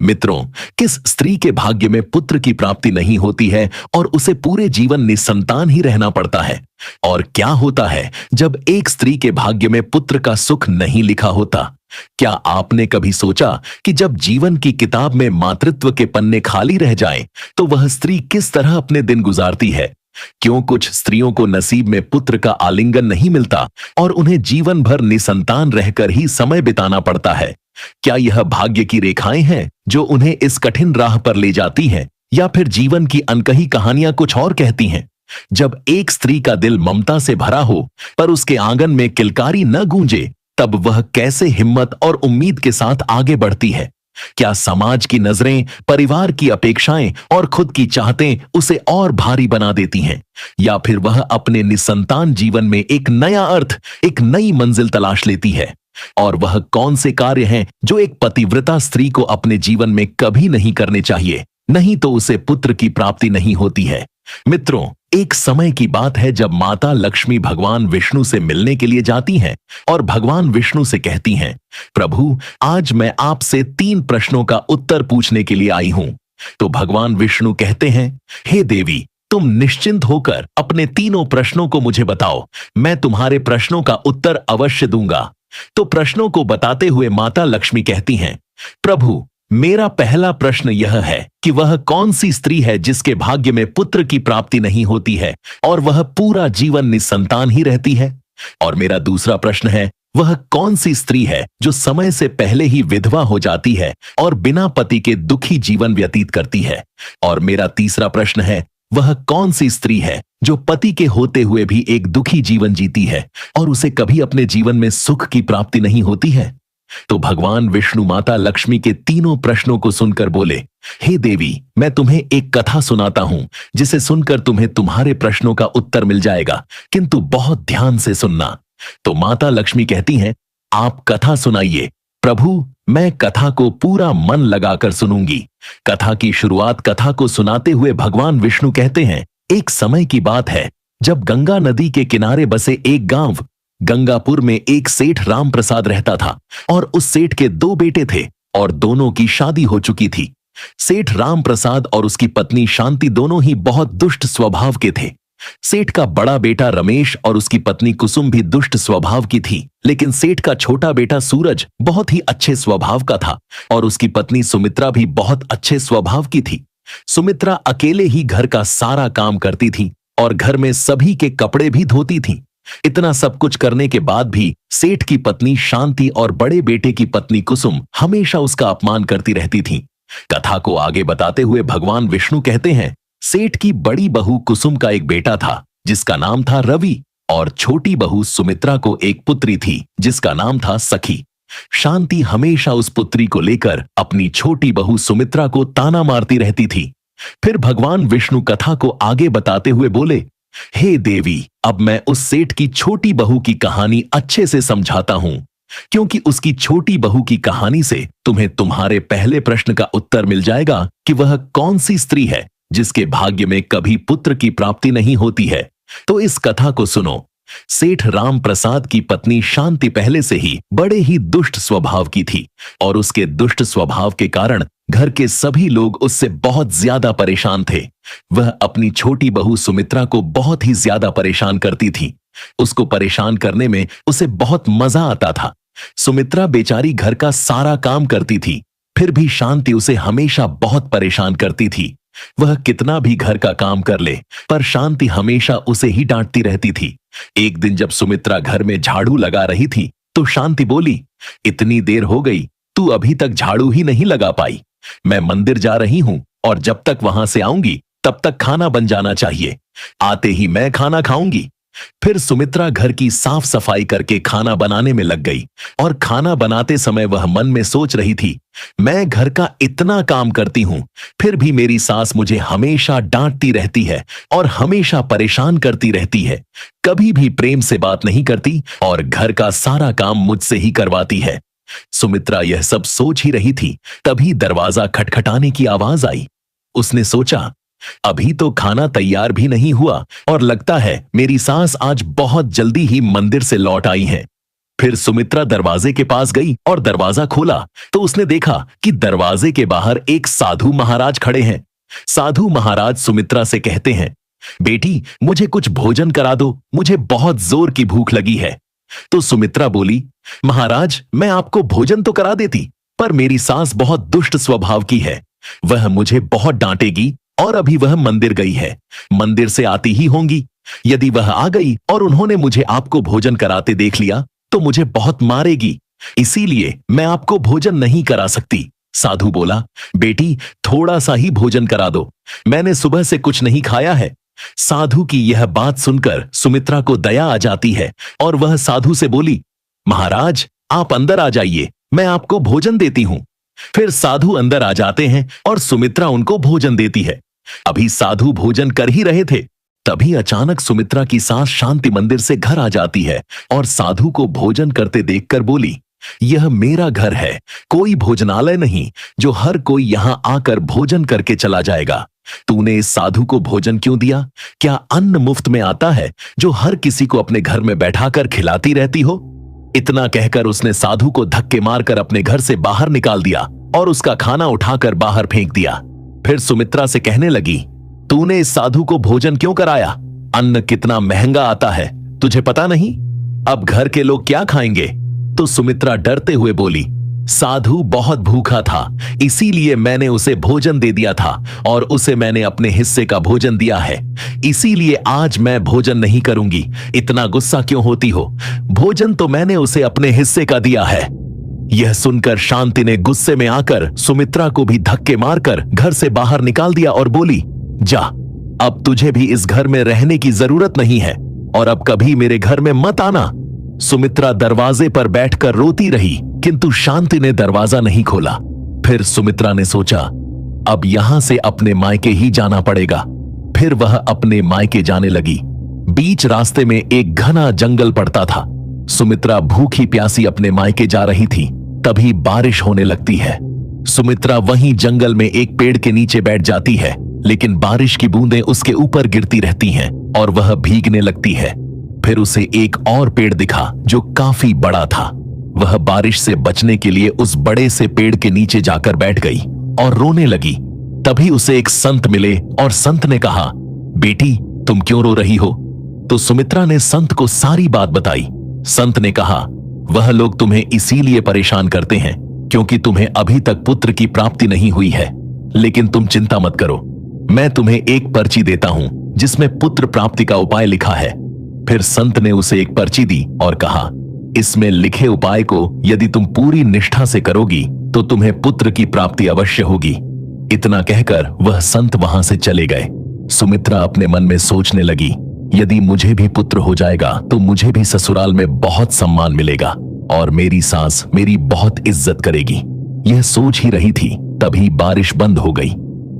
मित्रों, किस स्त्री के भाग्य में पुत्र की प्राप्ति नहीं होती है और उसे पूरे जीवन निसंतान ही रहना पड़ता है? और क्या होता है जब एक स्त्री के भाग्य में पुत्र का सुख नहीं लिखा होता? क्या आपने कभी सोचा कि जब जीवन की किताब में मातृत्व के पन्ने खाली रह जाएं, तो वह स्त्री किस तरह अपने दिन गुजारती है? क्यों कुछ स्त्रियों को नसीब में पुत्र का आलिंगन नहीं मिलता और उन्हें जीवन भर निसंतान रहकर ही समय बिताना पड़ता है? क्या यह भाग्य की रेखाएं हैं जो उन्हें इस कठिन राह पर ले जाती हैं, या फिर जीवन की अनकही कहानियां कुछ और कहती हैं? जब एक स्त्री का दिल ममता से भरा हो पर उसके आंगन में किलकारी न गूंजे, तब वह कैसे हिम्मत और उम्मीद के साथ आगे बढ़ती है? क्या समाज की नजरें, परिवार की अपेक्षाएं और खुद की चाहतें उसे और भारी बना देती हैं, या फिर वह अपने निसंतान जीवन में एक नया अर्थ, एक नई मंजिल तलाश लेती है? और वह कौन से कार्य हैं जो एक पतिव्रता स्त्री को अपने जीवन में कभी नहीं करने चाहिए, नहीं तो उसे पुत्र की प्राप्ति नहीं होती है? मित्रों, एक समय की बात है जब माता लक्ष्मी भगवान विष्णु से मिलने के लिए जाती हैं और भगवान विष्णु से कहती हैं, प्रभु, आज मैं आपसे 3 प्रश्नों का उत्तर पूछने के लिए आई हूं। तो भगवान विष्णु कहते हैं, हे देवी, तुम निश्चिंत होकर अपने तीनों प्रश्नों को मुझे बताओ, मैं तुम्हारे प्रश्नों का उत्तर अवश्य दूंगा। तो प्रश्नों को बताते हुए माता लक्ष्मी कहती हैं, प्रभु, मेरा पहला प्रश्न यह है कि वह कौन सी स्त्री है जिसके भाग्य में पुत्र की प्राप्ति नहीं होती है और वह पूरा जीवन निसंतान ही रहती है? और मेरा दूसरा प्रश्न है, वह कौन सी स्त्री है जो समय से पहले ही विधवा हो जाती है और बिना पति के दुखी जीवन व्यतीत करती है? और मेरा तीसरा प्रश्न है, वह कौन सी स्त्री है जो पति के होते हुए भी एक दुखी जीवन जीती है और उसे कभी अपने जीवन में सुख की प्राप्ति नहीं होती है? तो भगवान विष्णु माता लक्ष्मी के तीनों प्रश्नों को सुनकर बोले, हे देवी, मैं तुम्हें एक कथा सुनाता हूं जिसे सुनकर तुम्हें तुम्हारे प्रश्नों का उत्तर मिल जाएगा, किंतु बहुत ध्यान से सुनना। तो माता लक्ष्मी कहती हैं, आप कथा सुनाइए। प्रभु, मैं कथा को पूरा मन लगाकर सुनूंगी। कथा की शुरुआत कथा को सुनाते हुए भगवान विष्णु कहते हैं, एक समय की बात है जब गंगा नदी के किनारे बसे एक गांव गंगापुर में एक सेठ राम प्रसाद रहता था और उस सेठ के 2 बेटे थे और दोनों की शादी हो चुकी थी। सेठ राम प्रसाद और उसकी पत्नी शांति दोनों ही बहुत दुष्ट स्वभाव के थे। सेठ का बड़ा बेटा रमेश और उसकी पत्नी कुसुम भी दुष्ट स्वभाव की थी, लेकिन सेठ का छोटा बेटा सूरज बहुत ही अच्छे स्वभाव का था और उसकी पत्नी सुमित्रा भी बहुत अच्छे स्वभाव की थी। सुमित्रा अकेले ही घर का सारा काम करती थी और घर में सभी के कपड़े भी धोती थी। इतना सब कुछ करने के बाद भी सेठ की पत्नी शांति और बड़े बेटे की पत्नी कुसुम हमेशा उसका अपमान करती रहती थी। कथा को आगे बताते हुए भगवान विष्णु कहते हैं, सेठ की बड़ी बहू कुसुम का एक बेटा था जिसका नाम था रवि, और छोटी बहू सुमित्रा को एक पुत्री थी जिसका नाम था सखी। शांति हमेशा उस पुत्री को लेकर अपनी छोटी बहू सुमित्रा को ताना मारती रहती थी। फिर भगवान विष्णु कथा को आगे बताते हुए बोले, हे देवी, अब मैं उस सेठ की छोटी बहू की कहानी अच्छे से समझाता हूं, क्योंकि उसकी छोटी बहू की कहानी से तुम्हें तुम्हारे पहले प्रश्न का उत्तर मिल जाएगा कि वह कौन सी स्त्री है जिसके भाग्य में कभी पुत्र की प्राप्ति नहीं होती है। तो इस कथा को सुनो। सेठ राम प्रसाद की पत्नी शांति पहले से ही बड़े ही दुष्ट स्वभाव की थी और उसके दुष्ट स्वभाव के कारण घर के सभी लोग उससे बहुत ज्यादा परेशान थे। वह अपनी छोटी बहू सुमित्रा को बहुत ही ज्यादा परेशान करती थी। उसको परेशान करने में उसे बहुत मजा आता था। सुमित्रा बेचारी घर का सारा काम करती थी, फिर भी शांति उसे हमेशा बहुत परेशान करती थी। वह कितना भी घर का काम कर ले, पर शांति हमेशा उसे ही डांटती रहती थी। एक दिन जब सुमित्रा घर में झाड़ू लगा रही थी तो शांति बोली, इतनी देर हो गई, तू अभी तक झाड़ू ही नहीं लगा पाई। मैं मंदिर जा रही हूं और जब तक वहां से आऊंगी तब तक खाना बन जाना चाहिए। आते ही मैं खाना खाऊंगी। फिर सुमित्रा घर की साफ सफाई करके खाना बनाने में लग गई और खाना बनाते समय वह मन में सोच रही थी, मैं घर का इतना काम करती हूं, फिर भी मेरी सास मुझे हमेशा डांटती रहती है और हमेशा परेशान करती रहती है। कभी भी प्रेम से बात नहीं करती और घर का सारा काम मुझसे ही करवाती है। सुमित्रा यह सब सोच ही रही थी, तभी दरवाजा खटखटाने की आवाज आई। उसने सोचा, अभी तो खाना तैयार भी नहीं हुआ और लगता है मेरी सास आज बहुत जल्दी ही मंदिर से लौट आई है। फिर सुमित्रा दरवाजे के पास गई और दरवाजा खोला तो उसने देखा कि दरवाजे के बाहर एक साधु महाराज खड़े हैं। साधु महाराज सुमित्रा से कहते हैं, बेटी मुझे कुछ भोजन करा दो, मुझे बहुत जोर की भूख लगी है। तो सुमित्रा बोली, महाराज मैं आपको भोजन तो करा देती, पर मेरी सास बहुत दुष्ट स्वभाव की है, वह मुझे बहुत डांटेगी और अभी वह मंदिर गई है, मंदिर से आती ही होंगी। यदि वह आ गई और उन्होंने मुझे आपको भोजन कराते देख लिया तो मुझे बहुत मारेगी, इसीलिए मैं आपको भोजन नहीं करा सकती। साधु बोला, बेटी थोड़ा सा ही भोजन करा दो, मैंने सुबह से कुछ नहीं खाया है। साधु की यह बात सुनकर सुमित्रा को दया आ जाती है और वह साधु से बोली, महाराज आप अंदर आ जाइए, मैं आपको भोजन देती हूं। फिर साधु अंदर आ जाते हैं और सुमित्रा उनको भोजन देती है। अभी साधु भोजन कर ही रहे थे, तभी अचानक सुमित्रा की सास शांति मंदिर से घर आ जाती है और साधु को भोजन करते देखकर बोली, यह मेरा घर है, कोई भोजनालय नहीं जो हर कोई यहां आकर भोजन करके चला जाएगा। तूने इस साधु को भोजन क्यों दिया? क्या अन्न मुफ्त में आता है जो हर किसी को अपने घर में बैठाकर खिलाती रहती हो? इतना कहकर उसने साधु को धक्के मारकर अपने घर से बाहर निकाल दिया और उसका खाना उठाकर बाहर फेंक दिया। फिर सुमित्रा से कहने लगी, तूने इस साधु को भोजन क्यों कराया? अन्न कितना महंगा आता है, तुझे पता नहीं? अब घर के लोग क्या खाएंगे? तो सुमित्रा डरते हुए बोली, साधु बहुत भूखा था, इसीलिए मैंने उसे भोजन दे दिया था और उसे मैंने अपने हिस्से का भोजन दिया है, इसीलिए आज मैं भोजन नहीं करूंगी। इतना गुस्सा क्यों होती हो? भोजन तो मैंने उसे अपने हिस्से का दिया है। यह सुनकर शांति ने गुस्से में आकर सुमित्रा को भी धक्के मारकर घर से बाहर निकाल दिया और बोली, जा, अब तुझे भी इस घर में रहने की जरूरत नहीं है और अब कभी मेरे घर में मत आना। सुमित्रा दरवाजे पर बैठकर रोती रही, किंतु शांति ने दरवाजा नहीं खोला। फिर सुमित्रा ने सोचा, अब यहां से अपने मायके ही जाना पड़ेगा। फिर वह अपने मायके जाने लगी। बीच रास्ते में एक घना जंगल पड़ता था। सुमित्रा भूखी प्यासी अपने मायके जा रही थी, तभी बारिश होने लगती है। सुमित्रा वहीं जंगल में एक पेड़ के नीचे बैठ जाती है, लेकिन बारिश की बूंदें उसके ऊपर गिरती रहती हैं और वह भीगने लगती है। फिर उसे एक और पेड़ दिखा जो काफी बड़ा था। वह बारिश से बचने के लिए उस बड़े से पेड़ के नीचे जाकर बैठ गई और रोने लगी। तभी उसे एक संत मिले और संत ने कहा, बेटी तुम क्यों रो रही हो? तो सुमित्रा ने संत को सारी बात बताई। संत ने कहा, वह लोग तुम्हें इसीलिए परेशान करते हैं क्योंकि तुम्हें अभी तक पुत्र की प्राप्ति नहीं हुई है, लेकिन तुम चिंता मत करो, मैं तुम्हें एक पर्ची देता हूं जिसमें पुत्र प्राप्ति का उपाय लिखा है। फिर संत ने उसे एक पर्ची दी और कहा, इसमें लिखे उपाय को यदि तुम पूरी निष्ठा से करोगी तो तुम्हें पुत्र की प्राप्ति अवश्य होगी। इतना कहकर वह संत वहां से चले गए। सुमित्रा अपने मन में सोचने लगी, यदि मुझे भी पुत्र हो जाएगा तो मुझे भी ससुराल में बहुत सम्मान मिलेगा और मेरी सास मेरी बहुत इज्जत करेगी। यह सोच ही रही थी, तभी बारिश बंद हो गई।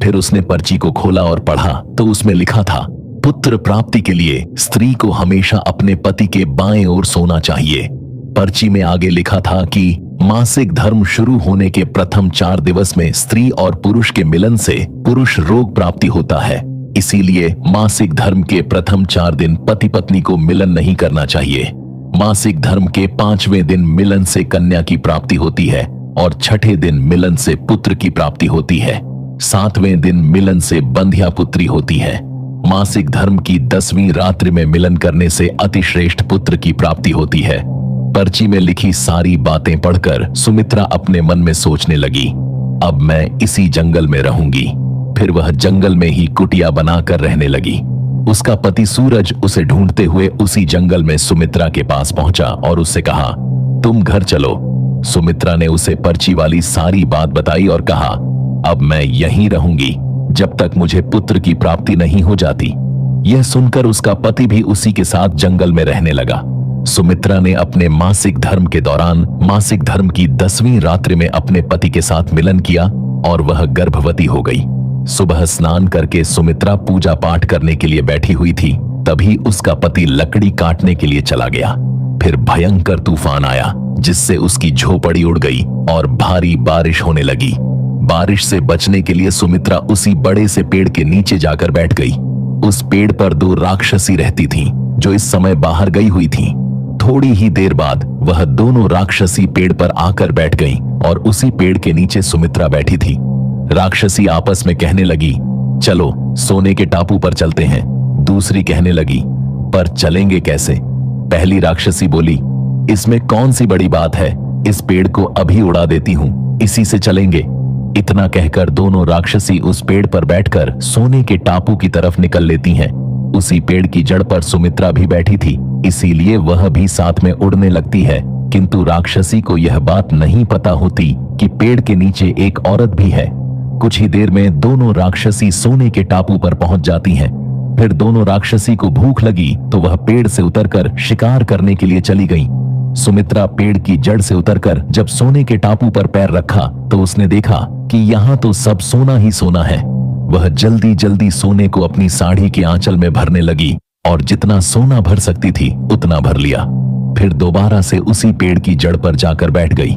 फिर उसने पर्ची को खोला और पढ़ा तो उसमें लिखा था, पुत्र प्राप्ति के लिए स्त्री को हमेशा अपने पति के बाएं ओर सोना चाहिए। पर्ची में आगे लिखा था कि मासिक धर्म शुरू होने के प्रथम 4 दिवस में स्त्री और पुरुष के मिलन से पुरुष रोग प्राप्ति होता है, इसीलिए मासिक धर्म के प्रथम 4 दिन पति पत्नी को मिलन नहीं करना चाहिए। मासिक धर्म के 5वें दिन मिलन से कन्या की प्राप्ति होती है और 6ठे दिन मिलन से पुत्र की प्राप्ति होती है। 7वें दिन मिलन से बंध्या पुत्री होती है। मासिक धर्म की 10वीं रात्रि में मिलन करने से अतिश्रेष्ठ पुत्र की प्राप्ति होती है। पर्ची में लिखी सारी बातें पढ़कर सुमित्रा अपने मन में सोचने लगी, अब मैं इसी जंगल में रहूंगी। फिर वह जंगल में ही कुटिया बनाकर रहने लगी। उसका पति सूरज उसे ढूंढते हुए उसी जंगल में सुमित्रा के पास पहुंचा और उससे कहा, तुम घर चलो। सुमित्रा ने उसे पर्ची वाली सारी बात बताई और कहा, अब मैं यहीं रहूंगी जब तक मुझे पुत्र की प्राप्ति नहीं हो जाती। यह सुनकर उसका पति भी उसी के साथ जंगल में रहने लगा। सुमित्रा ने अपने मासिक धर्म के दौरान मासिक धर्म की 10वीं रात्रि में अपने पति के साथ मिलन किया और वह गर्भवती हो गई। सुबह स्नान करके सुमित्रा पूजा पाठ करने के लिए बैठी हुई थी, तभी उसका पति लकड़ी काटने के लिए चला गया। फिर भयंकर तूफान आया जिससे उसकी झोपड़ी उड़ गई और भारी बारिश होने लगी। बारिश से बचने के लिए सुमित्रा उसी बड़े से पेड़ के नीचे जाकर बैठ गई। उस पेड़ पर 2 राक्षसी रहती थीं, जो इस समय बाहर गई हुई थीं। थोड़ी ही देर बाद वह दोनों राक्षसी पेड़ पर आकर बैठ गईं और उसी पेड़ के नीचे सुमित्रा बैठी थी। राक्षसी आपस में कहने लगी, चलो सोने के टापू पर चलते हैं। दूसरी कहने लगी, पर चलेंगे कैसे? पहली राक्षसी बोली, इसमें कौन सी बड़ी बात है, इस पेड़ को अभी उड़ा देती हूं, इसी से चलेंगे। इतना कहकर दोनों राक्षसी उस पेड़ पर बैठकर सोने के टापू की तरफ निकल लेती हैं। उसी पेड़ की जड़ पर सुमित्रा भी बैठी थी, इसीलिए वह भी साथ में उड़ने लगती है। किंतु राक्षसी को यह बात नहीं पता होती कि पेड़ के नीचे एक औरत भी है। कुछ ही देर में दोनों राक्षसी सोने के टापू पर पहुंच जाती हैं। फिर दोनों राक्षसी को भूख लगी तो वह पेड़ से उतरकर शिकार करने के लिए चली गईं। सुमित्रा पेड़ की जड़ से उतरकर जब सोने के टापू पर पैर रखा तो उसने देखा कि यहाँ तो सब सोना ही सोना है। वह जल्दी जल्दी सोने को अपनी साड़ी के आंचल में भरने लगी और जितना सोना भर सकती थी उतना भर लिया। फिर दोबारा से उसी पेड़ की जड़ पर जाकर बैठ गई।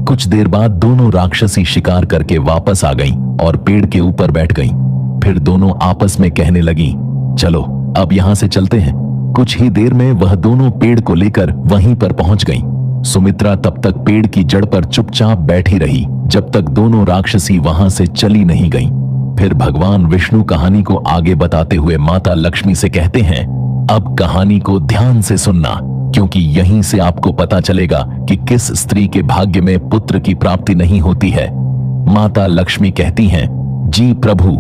कुछ देर बाद दोनों राक्षसी शिकार करके वापस आ गईं और पेड़ के ऊपर बैठ गईं। फिर दोनों आपस में कहने लगी, चलो अब यहां से चलते हैं। कुछ ही देर में वह दोनों पेड़ को लेकर वहीं पर पहुंच गईं। सुमित्रा तब तक पेड़ की जड़ पर चुपचाप बैठी रही जब तक दोनों राक्षसी वहां से चली नहीं गईं। फिर भगवान विष्णु कहानी को आगे बताते हुए माता लक्ष्मी से कहते हैं, अब कहानी को ध्यान से सुनना, क्योंकि यहीं से आपको पता चलेगा कि किस स्त्री के भाग्य में पुत्र की प्राप्ति नहीं होती है। माता लक्ष्मी कहती हैं, जी प्रभु।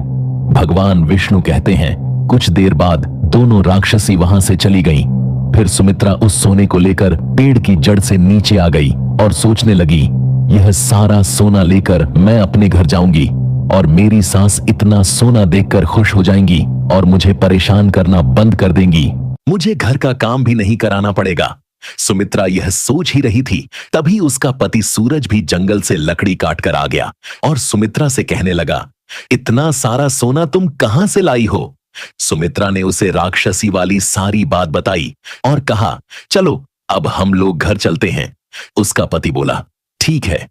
भगवान विष्णु कहते हैं, कुछ देर बाद दोनों राक्षसी वहां से चली गईं। फिर सुमित्रा उस सोने को लेकर पेड़ की जड़ से नीचे आ गई और सोचने लगी, यह सारा सोना लेकर मैं अपने घर जाऊंगी और मेरी सास इतना सोना देखकर खुश हो जाएंगी और मुझे परेशान करना बंद कर देंगी। मुझे घर का काम भी नहीं कराना पड़ेगा। सुमित्रा यह सोच ही रही थी, तभी उसका पति सूरज भी जंगल से लकड़ी काट कर आ गया और सुमित्रा से कहने लगा, इतना सारा सोना तुम कहां से लाई हो? सुमित्रा ने उसे राक्षसी वाली सारी बात बताई और कहा, चलो अब हम लोग घर चलते हैं। उसका पति बोला, ठीक है।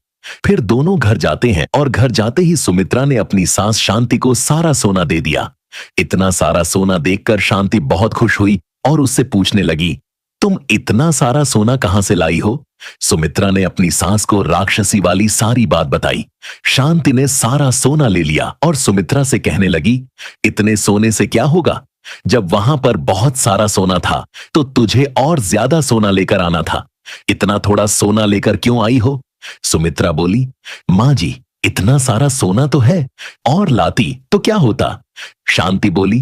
फिर दोनों घर जाते हैं और घर जाते ही सुमित्रा ने अपनी सास शांति को सारा सोना दे दिया। इतना सारा सोना देखकर शांति बहुत खुश हुई और उससे पूछने लगी, तुम इतना सारा सोना कहां से लाई हो? सुमित्रा ने अपनी सास को राक्षसी वाली सारी बात बताई। शांति ने सारा सोना ले लिया और सुमित्रा से कहने लगी, इतने सोने से क्या होगा? जब वहां पर बहुत सारा सोना था तो तुझे और ज्यादा सोना लेकर आना था। इतना थोड़ा सोना लेकर क्यों आई हो? सुमित्रा बोली, मां जी, इतना सारा सोना तो है, और लाती तो क्या होता? शांति बोली,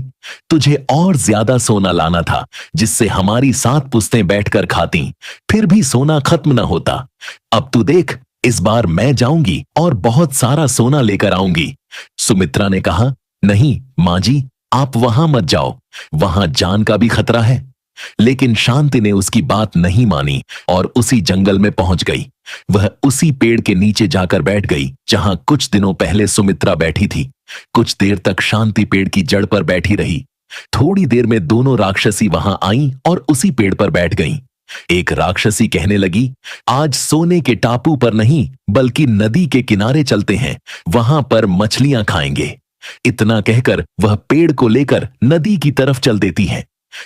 तुझे और ज्यादा सोना लाना था जिससे हमारी 7 पुश्तें बैठकर खाती, फिर भी सोना खत्म न होता। अब तू देख, इस बार मैं जाऊंगी और बहुत सारा सोना लेकर आऊंगी। सुमित्रा ने कहा, नहीं मां जी, आप वहां मत जाओ, वहां जान का भी खतरा है। लेकिन शांति ने उसकी बात नहीं मानी और उसी जंगल में पहुंच गई। वह उसी पेड़ के नीचे जाकर बैठ गई जहां कुछ दिनों पहले सुमित्रा बैठी थी। कुछ देर तक शांति पेड़ की जड़ पर बैठी रही। थोड़ी देर में दोनों राक्षसी वहां आईं और उसी पेड़ पर बैठ गईं। एक राक्षसी कहने लगी, आज सोने के टापू पर नहीं बल्कि नदी के किनारे चलते हैं, वहां पर मछलियां खाएंगे। इतना कहकर वह पेड़ को लेकर नदी की तरफ चल देती है।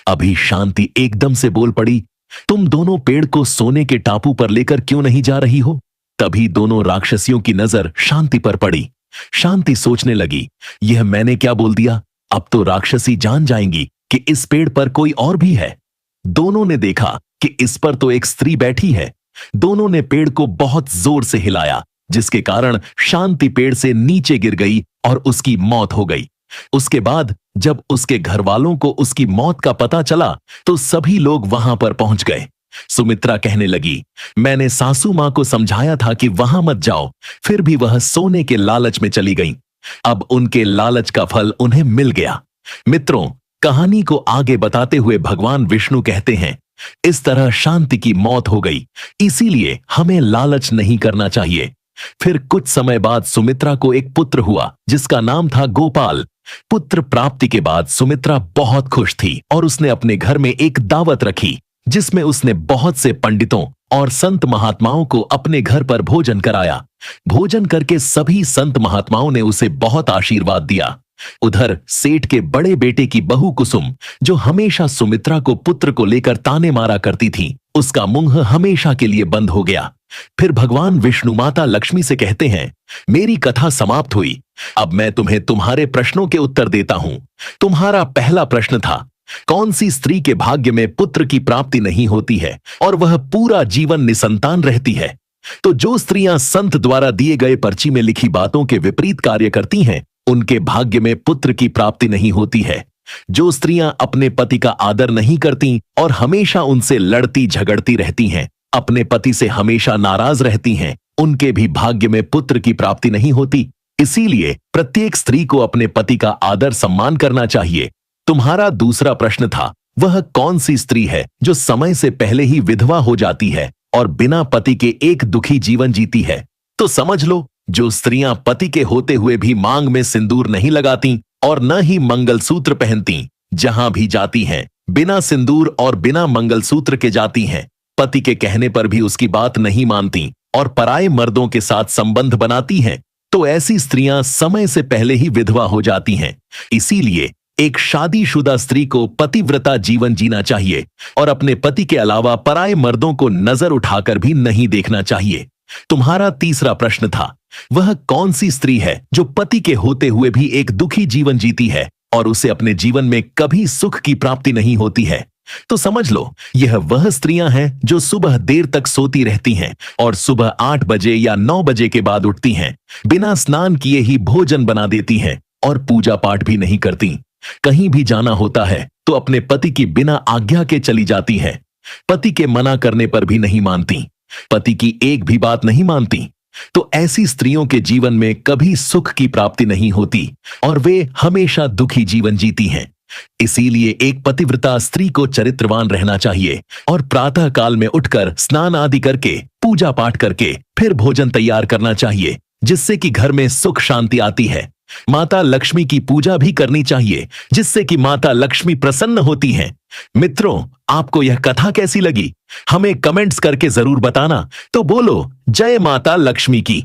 अभी शांति एकदम से बोल पड़ी, तुम दोनों पेड़ को सोने के टापू पर लेकर क्यों नहीं जा रही हो? तभी दोनों राक्षसियों की नजर शांति पर पड़ी। शांति सोचने लगी, यह मैंने क्या बोल दिया? अब तो राक्षसी जान जाएंगी कि इस पेड़ पर कोई और भी है। दोनों ने देखा कि इस पर तो एक स्त्री बैठी है। दोनों ने पेड़ को बहुत जोर से हिलाया, जिसके कारण शांति पेड़ से नीचे गिर गई और उसकी मौत हो गई। उसके बाद जब उसके घर वालों को उसकी मौत का पता चला तो सभी लोग वहां पर पहुंच गए। सुमित्रा कहने लगी, मैंने सासू मां को समझाया था कि वहां मत जाओ, फिर भी वह सोने के लालच में चली गईं। अब उनके लालच का फल उन्हें मिल गया। मित्रों, कहानी को आगे बताते हुए भगवान विष्णु कहते हैं, इस तरह शांति की मौत हो गई, इसीलिए हमें लालच नहीं करना चाहिए। फिर कुछ समय बाद सुमित्रा को एक पुत्र हुआ जिसका नाम था गोपाल। पुत्र प्राप्ति के बाद सुमित्रा बहुत खुश थी और उसने अपने घर में एक दावत रखी जिसमें उसने बहुत से पंडितों और संत महात्माओं को अपने घर पर भोजन कराया। भोजन करके सभी संत महात्माओं ने उसे बहुत आशीर्वाद दिया। उधर सेठ के बड़े बेटे की बहू कुसुम, जो हमेशा सुमित्रा को पुत्र को लेकर ताने मारा करती थी, उसका मुंह हमेशा के लिए बंद हो गया। फिर भगवान विष्णु माता लक्ष्मी से कहते हैं, मेरी कथा समाप्त हुई, अब मैं तुम्हें तुम्हारे प्रश्नों के उत्तर देता हूं। तुम्हारा पहला प्रश्न था, कौन सी स्त्री के भाग्य में पुत्र की प्राप्ति नहीं होती है और वह पूरा जीवन निसंतान रहती है? तो जो स्त्रियां संत द्वारा दिए गए पर्ची में लिखी बातों के विपरीत कार्य करती हैं, उनके भाग्य में पुत्र की प्राप्ति नहीं होती है। जो स्त्रियां अपने पति का आदर नहीं करती और हमेशा उनसे लड़ती झगड़ती रहती हैं, अपने पति से हमेशा नाराज रहती हैं, उनके भी भाग्य में पुत्र की प्राप्ति नहीं होती। इसीलिए प्रत्येक स्त्री को अपने पति का आदर सम्मान करना चाहिए। तुम्हारा दूसरा प्रश्न था, वह कौन सी स्त्री है जो समय से पहले ही विधवा हो जाती है और बिना पति के एक दुखी जीवन जीती है? तो समझ लो, जो स्त्रियां पति के होते हुए भी मांग में सिंदूर नहीं लगाती और न ही मंगलसूत्र पहनती, जहां भी जाती हैं बिना सिंदूर और बिना मंगलसूत्र के जाती हैं, पति के कहने पर भी उसकी बात नहीं मानती और पराये मर्दों के साथ संबंध बनाती हैं, तो ऐसी स्त्रियां समय से पहले ही विधवा हो जाती हैं। इसीलिए एक शादीशुदा स्त्री को पतिव्रता जीवन जीना चाहिए और अपने पति के अलावा पराये मर्दों को नजर उठाकर भी नहीं देखना चाहिए। तुम्हारा तीसरा प्रश्न था, वह कौन सी स्त्री है जो पति के होते हुए भी एक दुखी जीवन जीती है और उसे अपने जीवन में कभी सुख की प्राप्ति नहीं होती है? तो समझ लो, यह वह स्त्रियां हैं जो सुबह देर तक सोती रहती हैं और सुबह 8 बजे या 9 बजे के बाद उठती हैं, बिना स्नान किए ही भोजन बना देती हैं और पूजा पाठ भी नहीं करती। कहीं भी जाना होता है तो अपने पति की बिना आज्ञा के चली जाती है, पति के मना करने पर भी नहीं मानती, पति की एक भी बात नहीं मानती। तो ऐसी स्त्रियों के जीवन में कभी सुख की प्राप्ति नहीं होती और वे हमेशा दुखी जीवन जीती हैं। इसीलिए एक पतिव्रता स्त्री को चरित्रवान रहना चाहिए और प्रातः काल में उठकर स्नान आदि करके पूजा पाठ करके फिर भोजन तैयार करना चाहिए, जिससे कि घर में सुख शांति आती है। माता लक्ष्मी की पूजा भी करनी चाहिए, जिससे कि माता लक्ष्मी प्रसन्न होती हैं। मित्रों, आपको यह कथा कैसी लगी? हमें कमेंट्स करके जरूर बताना। तो बोलो जय माता लक्ष्मी की।